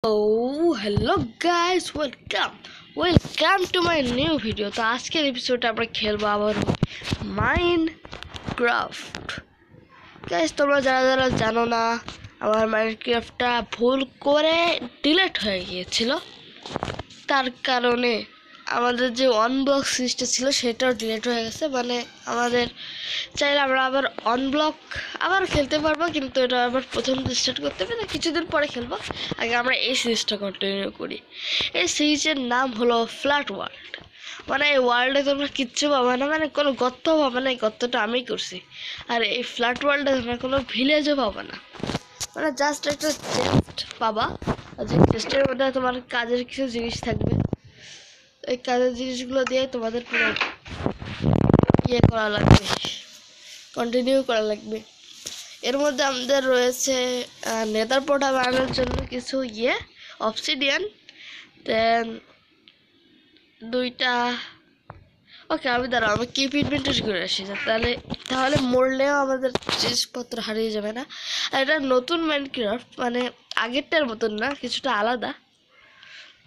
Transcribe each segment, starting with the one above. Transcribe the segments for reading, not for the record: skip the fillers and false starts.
Oh, hello guys, welcome to my new video. তো আজকের এপিসোডে আমরা খেলবো আবার মাইনক্রাফট। গাইস, তোমরা যারা যারা জানো না, আমার মাইনক্রাফটটা ভুল করে ডিলিট হয়ে গিয়েছিল, তার কারণে আমাদের যে অনব্লক সিরিজটা ছিল সেটাও ডিলিট হয়ে গেছে। মানে আমাদের চাইলে আমরা আবার অনব্লক আবার খেলতে পারবো, কিন্তু এটা আবার প্রথম স্টার্ট করতে হবে, কিছুদিন পরে খেলবো। আগে আমরা এই সিরিজটা কন্টিনিউ করি। এই সিরিজের নাম হলো ফ্ল্যাট ওয়ার্ল্ড। মানে এই ওয়ার্ল্ডে তোমরা কিচ্ছু পাবে না, মানে কোনো গর্ত পাবে না, এই গর্তটা আমি করছি। আর এই ফ্ল্যাট ওয়ার্ল্ডে তোমরা কোনো ভিলেজও পাবে না, মানে জাস্ট একটা চেস্ট পাবা, আর যে চেস্টের মধ্যে তোমার কাজের কিছু জিনিস থাকবে। এই কাজের জিনিসগুলো দিয়ে তোমাদের পুরো ইয়ে করা লাগবে, কন্টিনিউ করা লাগবে। এর মধ্যে আমাদের রয়েছে নেদার পোর্টা বানানোর জন্য কিছু অবসিডিয়ান, দেন দুইটা। ওকে, আমি কিপ ইনভেন্টরি করে আসি, তাহলে মরলেও আমাদের জিনিসপত্র হারিয়ে যাবে না। আর এটা নতুন মাইনক্রাফট, মানে আগেরটার মতন না, কিছুটা আলাদা।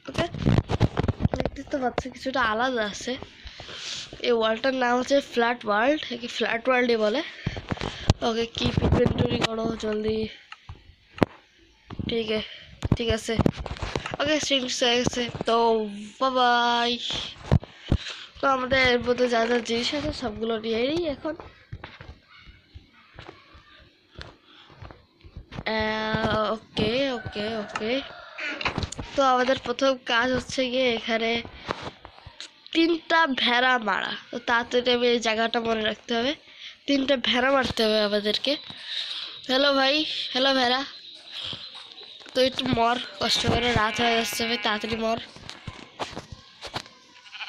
ওকে, দেখতে তো পাচ্ছি কিছুটা আলাদা আছে। এই ওয়ার্ল্ডটার নাম হচ্ছে ফ্ল্যাট ওয়ার্ল্ড, একে ফ্ল্যাট ওয়ার্ল্ডই বলে। ওকে, কিপ ইনভেন্টরি করো জলদি। ঠিক আছে। ওকে, স্ট্রিংস হয়ে গেছে, তো বাই। তো আমাদের এর মধ্যে যা যা জিনিস আছে সবগুলো নিয়েই এখন ওকে। তো আমাদের প্রথম কাজ হচ্ছে গিয়ে এখানে 3টা ভেড়া মারা। তো তাড়াতাড়ি আমি এই জায়গাটা মনে রাখতে হবে, 3টা ভেড়া মারতে হবে আমাদেরকে। হ্যালো ভাই, হ্যালো ভেড়া। তো একটু মর, কষ্ট করে, রাত হয়ে যাচ্ছে ভাই, তাড়াতাড়ি মর।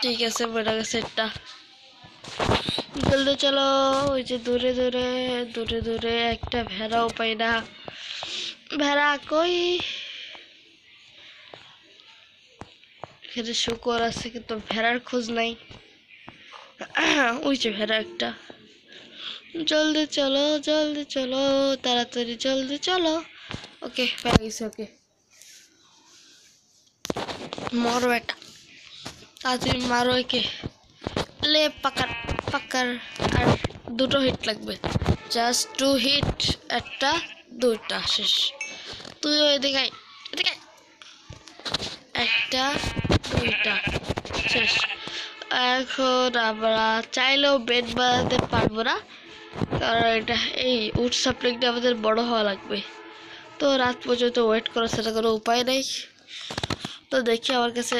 ঠিক আছে, মরে গেছে একটা। জলদি চলো, ওই যে দূরে দূরে একটা ভেড়াও পাই না। ভেড়া কই? এখানে শুকর আছে কিন্তু ভেড়ার খোঁজ নাই। ওই যে ভেড়া একটা। জলদি চলো তাড়াতাড়ি, জলদি চলো। ওকে, পেয়ে গেছি। ওকে, মরো এটা, তাড়াতাড়ি মারো একে। লে পাকার। আর 2টো হিট লাগবে, জাস্ট 2 হিট, একটা 2টা শেষ। তুই এদিকে একটা 2টা শেষ। এখন আমরা চাইলেও বেড বানাতে পারবো না, কারণ এটা এই উড সাপ্লিংটা আমাদের বড় হওয়া লাগবে। তো রাত পর্যন্ত ওয়েট করা সেটা কোনো উপায় নেই। তো দেখি আমার কাছে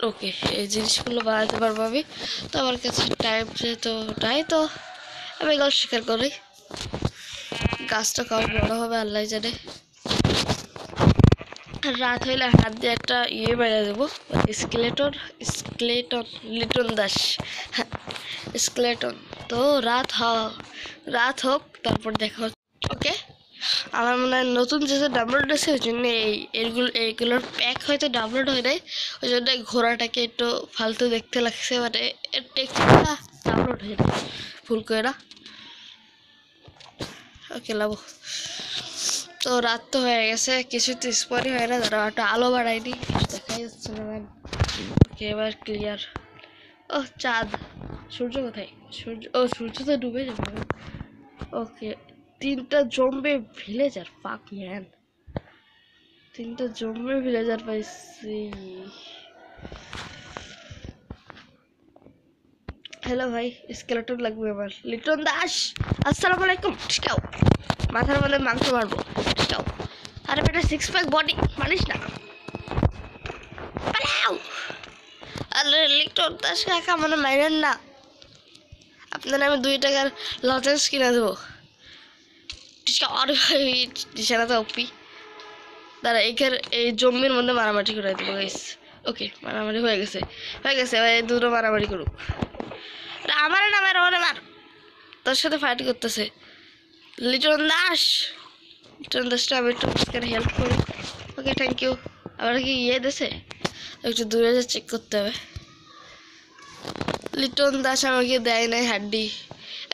ওকে, এই জিনিসগুলো বানাতে পারবো আমি। তো আমার কাছে টাইম যেহেতু নাই, তো আমি এগুলো স্বীকার করি। গাছটা কবে বড় হবে আল্লাহ জানে। রাত হইলে হাত দিয়ে একটা বেড়ে দেবো, স্কেলেটন লিটন দাস স্কেলেটন। তো রাত হোক, তারপর দেখা হচ্ছে। ওকে, আমার মনে হয় নতুন যে ডাউনলোড আছে, ওই জন্য এইগুলোর প্যাক হয়তো ডাউনলোড হয় নাই, ওই জন্য ঘোড়াটাকে একটু ফালতু দেখতে লাগছে, মানে টেক্সটটা ডাউনলোড হয় না ভুল করে না। ওকে, লাভ। তো রাত তো হয়ে গেছে, কিছু তো স্পটই হয় না, তারা একটা আলো বাড়ায়নি, দেখাই যাচ্ছে না ম্যাম। ওকে, এবার ক্লিয়ার। ও চাঁদ, সূর্য কোথায়? সূর্য তো ডুবে যাবে। ওকে, 3টা জম্বি ভিলেজার, ফাক ম্যান, 3টা জম্বি ভিলেজার পাইছি। হ্যালো ভাই, স্কেলেটন লাগবে আমার। লিটন দাস, আসসালামু আলাইকুম। ঠিকাও, মাথার মধ্যে মাংস মারবো। ঠিকাও, আরে বেটা 6 প্যাক বডি মানিস না, পালাও। আরে লিটন দাস কাকা, মানে মাইরেন না, আপনার আমি 2 টাকার লজেন্স কিনে দেবো। দিশানা তো অপি দাঁড়া, এই জম্বির মধ্যে মারামারি করে দেবো গাইস। ওকে, মারামারি হয়ে গেছে। এবার এই 2টো মারামারি করুক। আমার না মার, তোর সাথে ফাইট করতেছে লিটন দাসটা। আমি একটু হেল্প করি। ওকে, থ্যাংক ইউ। আবার কি দেশে একটু দূরে যে চেক করতে হবে। লিটন দাস আমাকে দেয় নাই হাড্ডি।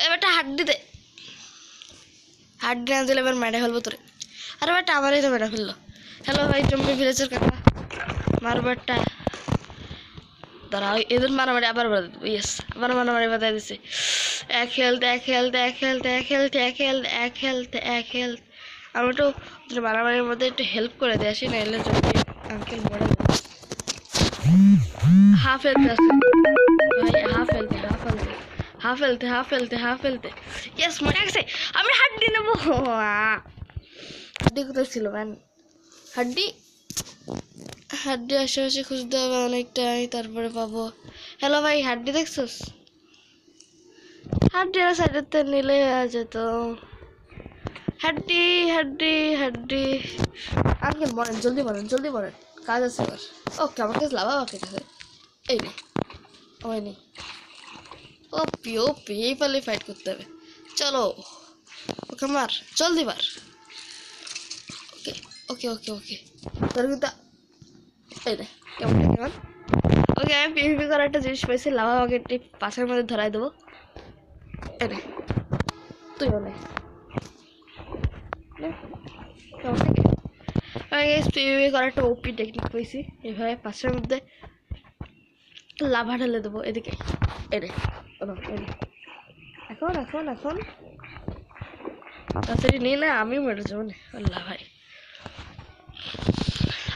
এবারটা হাড্ডি দে, হাড্ডি না দিলে এবার মেরে ফেলবো তোরে। আরে বেটা আমারই তো মেরে ফেললো। হ্যালো ভাই জম্বি ভিলেজের কাকা মারবারটা দাঁড়াও এদের মারামারি আবার বাধা দেবো ইয়েস আবার মারামারি বাধা দিচ্ছে এক হেলথ এক হেলথ এক হেলথ এক হেলথ এক হেলথ এক হেলথ এক হেলথ আমি একটু মারামারির মধ্যে একটু হেল্প করে দিয়ে আসি না এলে জম্বি আঙ্কেল মরে যাবে হাফ হেলথ আছে ভাই half health half health half health half health half health yes মরে গেছে আমি হাড্ডি নেবো হাড্ডি কোথায় ছিল ম্যান হাড্ডি হাড্ডি আশেপাশে খুঁজতে হবে অনেকটাই তারপরে পাবো হ্যালো ভাই হাড্ডি দেখছোস হাড্ডি সাইডেতে নিলে যেত হাড্ডি হাড্ডি হাড্ডি আঙ্কেল বলেন জলদি বলেন কাজ আছে এবার ওকে আমার কাছে লাভা বাকি আছে এই নে ওই নে ওপি ওপি এই পালে ফাইট করতে হবে চলো ওকে মার জলদি মার ওকে ওকে ওকে ওকে তোর কিন্তু এই রে কেমন কেমন ওকে আমি পিভিপি করার একটা জিনিস পেয়েছি লাভা বাকেটটি পাশের মধ্যে ধরাই দেবো এই রে তুই বলে পিভিপি করার একটা ওপি টেকনিক পেয়েছি এইভাবে পাশের মধ্যে লাভা ঢেলে দেবো এদিকে এই রে এখন এখন এখন তাড়াতাড়ি নিয়ে না আমি মরে যাবো না আল্লাহ ভাই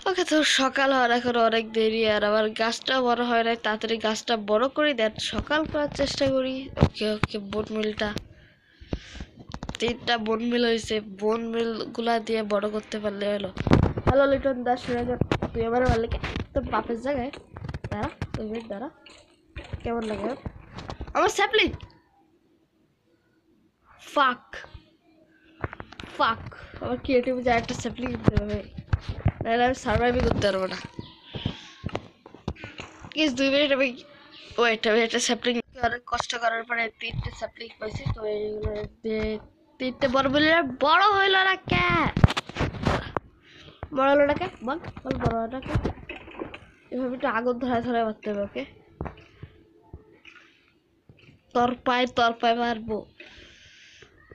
ওকে তো সকাল হওয়ার এখন অনেক দেরি আর আবার গাছটা বড় হয় না তাড়াতাড়ি গাছটা বড় করে দেন সকাল করার চেষ্টা করি ওকে ওকে বোন মিলটা 3টা বোন মিল হয়েছে বোন মিল গুলা দিয়ে বড় করতে পারলে হলো হ্যালো লিটন দাস শুনে যা তুই আমার ভালো লাগে তোর বাপের জায়গায় দাঁড়া তুই মিনিট দাঁড়া কেমন লাগে আমার স্যাপলিং ফাক ফাক আমার ক্রিয়েটিভ যা একটা স্যাপলিং দিতে হবে নাহলে আমি সার্ভাইভই করতে পারবো না প্লিজ 2 মিনিট আমি ওয়েট আমি একটা স্যাপলিং অনেক কষ্ট করার পরে 3টে স্যাপলিং পাইছি তো এইগুলো দিয়ে 3টে বড় বলে বড় হইল না কে বড় হলো না কে বল বল বড় হলো না কে এভাবে একটু আগুন ধরায় ধরায় মারতে হবে ওকে তোর পায়ে মারবো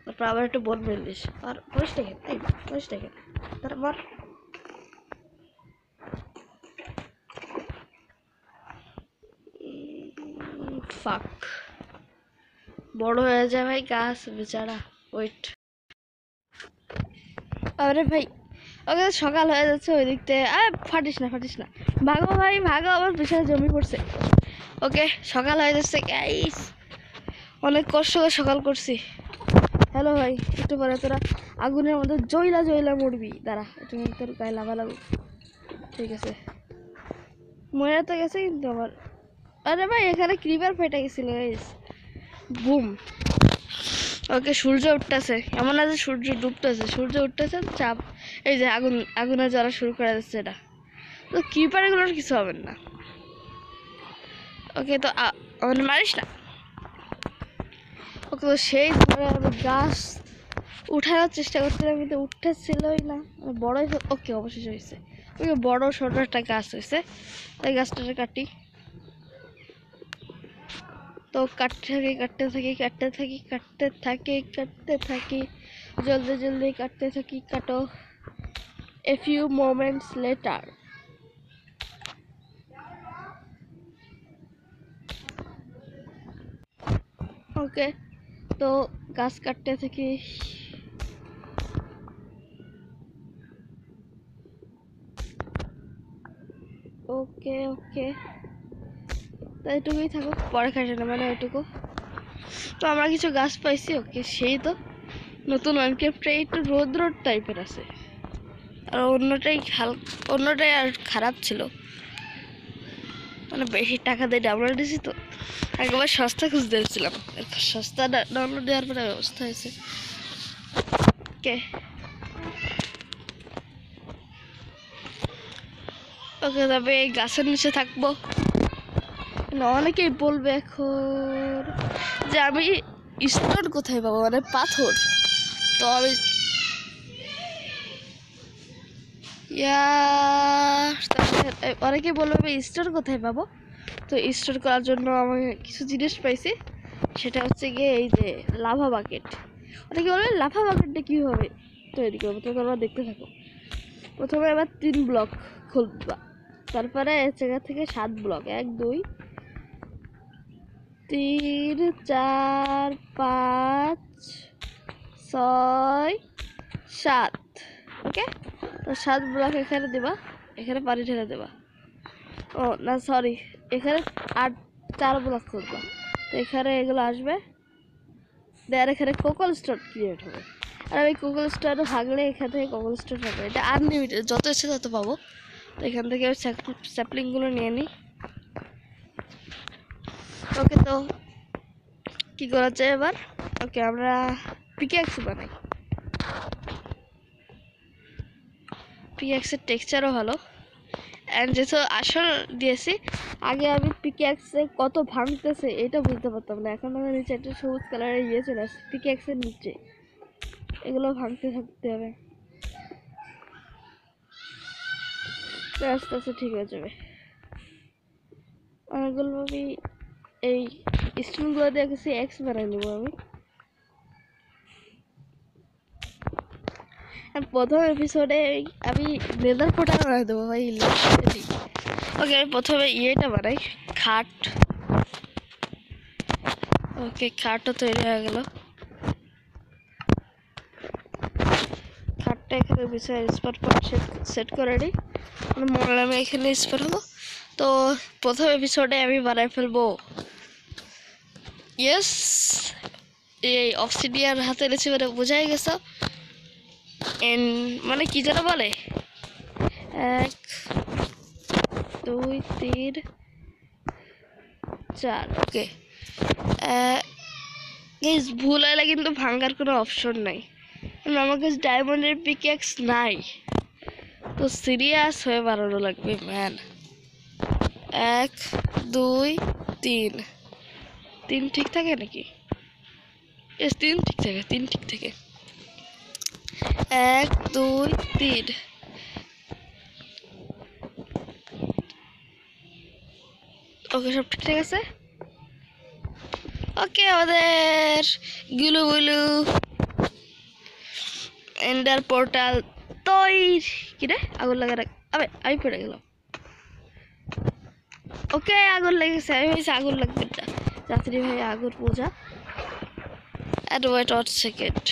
তারপর আবার একটু বোন মিলিস আর বসটা কেন এই বসটা কেন তার মার ফাক বড় হয়ে যায় ভাই গাছ বেচারা ওয়েট আরে ভাই ওকে সকাল হয়ে যাচ্ছে ওই দিক থেকে ফাটিস না ভাগো ভাই ভাগো আমার বিশাল জমি পড়ছে ওকে সকাল হয়ে যাচ্ছে গাইস অনেক কষ্ট করে সকাল করছি হ্যালো ভাই একটু পরে তোরা আগুনের মধ্যে জয়লা মরবি দাঁড়া একটু তোর গায়ে লাভা লাগুক ঠিক আছে মরে তো গেছে কিন্তু আমার আরে ভাই এখানে ক্রিপার ফেটে গেছিল গাইস বুম ওকে সূর্য উঠতেছে এমন আছে সূর্য ডুবতেছে সূর্য উঠতেছে চাপ এই যে আগুনে জ্বলা শুরু করে দিচ্ছে এটা তো ক্রিপার এগুলোর কিছু হবে না ওকে তো আমার মারিস না ওকে তো সেই গাছ উঠানোর চেষ্টা করছিলাম কিন্তু উঠতেছিলই না বড়ই ওকে অবশেষে হয়েছে ওকে বড় ছোট একটা গাছ হয়েছে তাই গাছটাকে কাটি তো কাটতে থাকি জলদি কাটতে থাকি কাটো a few moments later ওকে তো গাছ কাটতে থাকি ওকে তো এটুকুই থাকুক পরে খাটে না মানে ওইটুকু তো আমরা কিছু গাছ পাইছি ওকে সেই তো নতুন মাইনক্রাফটটা একটু রোদ টাইপের আছে আর অন্যটাই আর খারাপ ছিল মানে বেশি টাকা দিয়ে ডাউনলোড দিয়েছি তো একবার সস্তা খুঁজতে এসেছিলাম সস্তা ডাউনলোড দেওয়ার পরে ব্যবস্থা হয়েছে ওকে ওকে তবে এই গাছের নিচে থাকবো অনেকেই বলবে এখন যে আমি স্টোন কোথায় পাবো মানে পাথর তো আমি অনেকেই বলবে আমি স্টোর কোথায় পাবো তো স্টোর করার জন্য আমি কিছু জিনিস পাইছি সেটা হচ্ছে গিয়ে এই যে লাভা বাকেট অনেকে বলবে লাভা বাকেটটা কীভাবে তৈরি করবো তো তোমরা দেখতে থাকো প্রথমে এবার 3 ব্লক খুলবা, তারপরে এই জায়গা থেকে 7 ব্লক, 1 2 3 4 5 6 7। ওকে, তো 7 ব্লক এখানে দেবা, এখানে পানি ঢেলে দেবা। ও না সরি, এখানে 4 ব্লক খুলবা, তো এখানে এগুলো আসবে, দেয়ার এখানে কোকল স্টোন ক্রিয়েট হবে। আর আমি কোকল স্টোন ভাগলে এখান থেকে কোকল স্টোন হবে, এটা আনলিমিটেড, যত ইচ্ছে তত পাবো। তো এখান থেকে স্যাপলিংগুলো নিয়ে নিই। ওকে, তো কি করা যায় এবার? ওকে, আমরা পিক্যাক্স বানাই। পিক্যাক্সের টেক্সচারও ভালো, অ্যান্ড যেহেতু আসল দিয়েছি, আগে আমি পিক্যাক্সে কত ভাঙতেছে এটা বুঝতে পারতাম না, এখন আমার নিচে একটা সবুজ কালারের ইয়ে চলে আসছে পিক্যাক্সের নিচে, এগুলো ভাঙতে থাকতে হবে, আস্তে আস্তে ঠিক হয়ে যাবে। অনেকগুলো আমি এই স্টোনগুলো দিয়ে কিছু এক্স বানিয়ে নেবো আমি। প্রথম এপিসোডে আমি নেদার পোর্টাল বানাই দেবো ভাই। ওকে, আমি প্রথমে ইয়েটা বানাই, খাট। ওকে, খাটও তৈরি হয়ে গেল। খাটটা এখানে বিষয়ে স্পট সেট করে নিই, মনে আমি এখানে স্পট হবো। তো প্রথম এপিসোডে আমি বানাই ফেলবো, ইয়েস, এই অক্সিডিয়ান হাতে এনেছি মানে বোঝাই গেছে। মানে কি যেন বলে, 1 2 3 4। ওকে, ভুল হলে কিন্তু ভাঙার কোনো অপশন নাই, আমার কাছে ডায়মন্ডের পিক্যাক্স নাই, তো সিরিয়াস হয়ে বানানো লাগবে ম্যান। 1 2 3 3 ঠিক থাকে নাকি? 3 ঠিক থাকে, 3 ঠিক থাকে। 1 2 3। ওকে, সব ঠিকঠাক আছে। ওকে, আমাদের গুলু গুলু এন্ডার পোর্টাল তৈরি। কি রে, আগুন লাগা রাখ, আবে আমি পড়ে গেলাম। ওকে, আগুন লেগেছে, আমি ভাবছি আগুন লাগবে না, রাত্রি ভাই আগুন পূজা। অ্যান্ড ওয়েট 1 সেকেন্ড,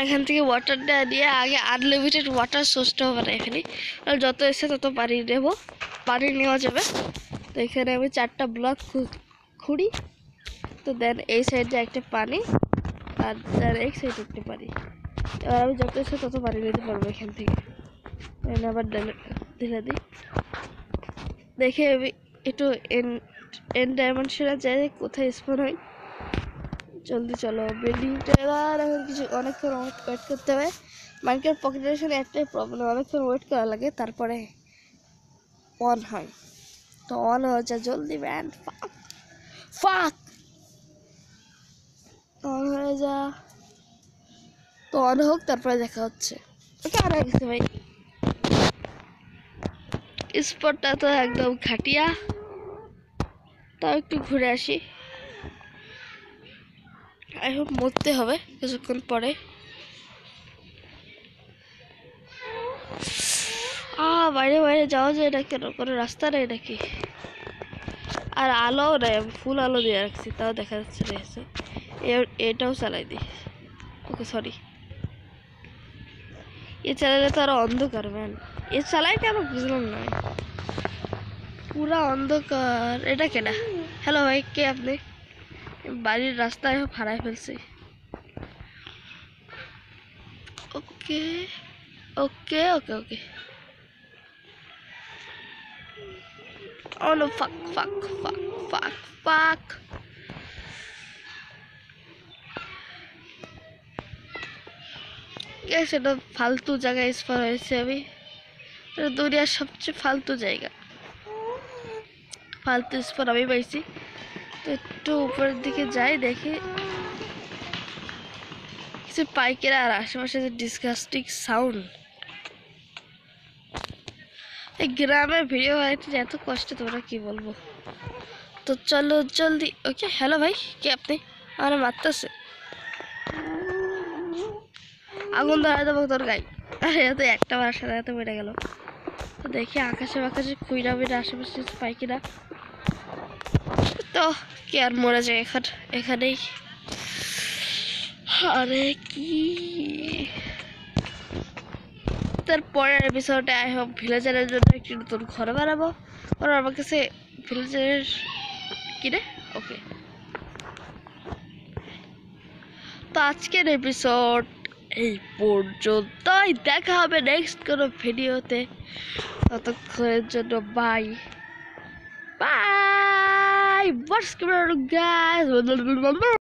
এখান থেকে ওয়াটারটা দিয়ে আগে আনলিমিটেড ওয়াটার সোর্সটাও বানাই ফেলি, যত এসে তত পানি নেব, পানি নেওয়া যাবে। তো এখানে আমি 4টা ব্লক খুঁড়ি, তো দেন এই সাইডে একটা পানি, আর দেন এই সাইডে একটা পানি। এবার আমি যত এসে তত পানি নিতে পারবো এখান থেকে। আবার ঢেলে দিই, দেখে আমি একটু এন ডাইমেনশনে যাই কোথায় স্পন হয়। জলদি চলো, বিল্ডিংটা এবার এখন কিছু অনেকক্ষণ ওয়েট করতে হবে। মাইনক্রাফট পকেট এডিশনে একটাই প্রবলেম, অনেকক্ষণ ওয়েট করা লাগে তারপরে অন হয়। তো অন হয়ে যায় জলদি ম্যান, ফাক অন হয়ে যা। তো অন হোক, তারপরে দেখা হচ্ছে। ওকে, আর গেছে ভাই, স্পটটা তো একদম খাটিয়া, তাও একটু ঘুরে আসি। এখন মরতে হবে কিছুক্ষণ পরে। বাইরে বাইরে যাওয়া যায় না কেন, কোনো রাস্তা নেই নাকি? আর আলোও নেই, আমি ফুল আলো দিয়ে রাখছি, তাও দেখা যাচ্ছে না। এটাও চালাই দিই। ওকে সরি, এ চালালে তো আরো অন্ধকার ম্যান, এ চালাই কেন বুঝলাম না, পুরা অন্ধকার। এটা কেনা? হ্যালো ভাই, কে আপনি? বাড়ির রাস্তায় হারাই ফেলছি। ওকে ওকে ওকে ওকে, oh no, fuck fuck fuck fuck fuck। সেটা ফালতু জায়গায় স্পট হয়েছে, আমি দুনিয়ার সবচেয়ে ফালতু জায়গা, ফালতু স্পট আমি পাইছি। তো একটু উপরের দিকে যাই, দেখি কিছু পাইকেরা, আর আশেপাশে যে ডিসগাস্টিং সাউন্ড। এই গ্রামে ভিডিও বানাইতে এত কষ্ট, তোমরা কি বলবো। তো চলো জলদি। ওকে, হ্যালো ভাই, কে আপনি? আমার মারতেছে, আগুন ধরা দেবো তোর গায়ে। আরে এত একটা বাসার এত বেড়ে গেল। তো দেখি আকাশে বাকাশে খুঁড়া বেড়ে আশেপাশে পাই কিনা। তো কি আর মরে যায় এখানেই। আরে কি তারপরের এপিসোডে আই হোপ ভিলেজারের জন্য একটি নতুন ঘর বানাবো। ওরা আমার কাছে ভিলেজারের কিনে ওকে। তো আজকের এপিসোড এই পর্যন্তই, দেখা হবে নেক্সট কোনো ভিডিওতে। ততক্ষণের জন্য bye bye. What's going on, guys?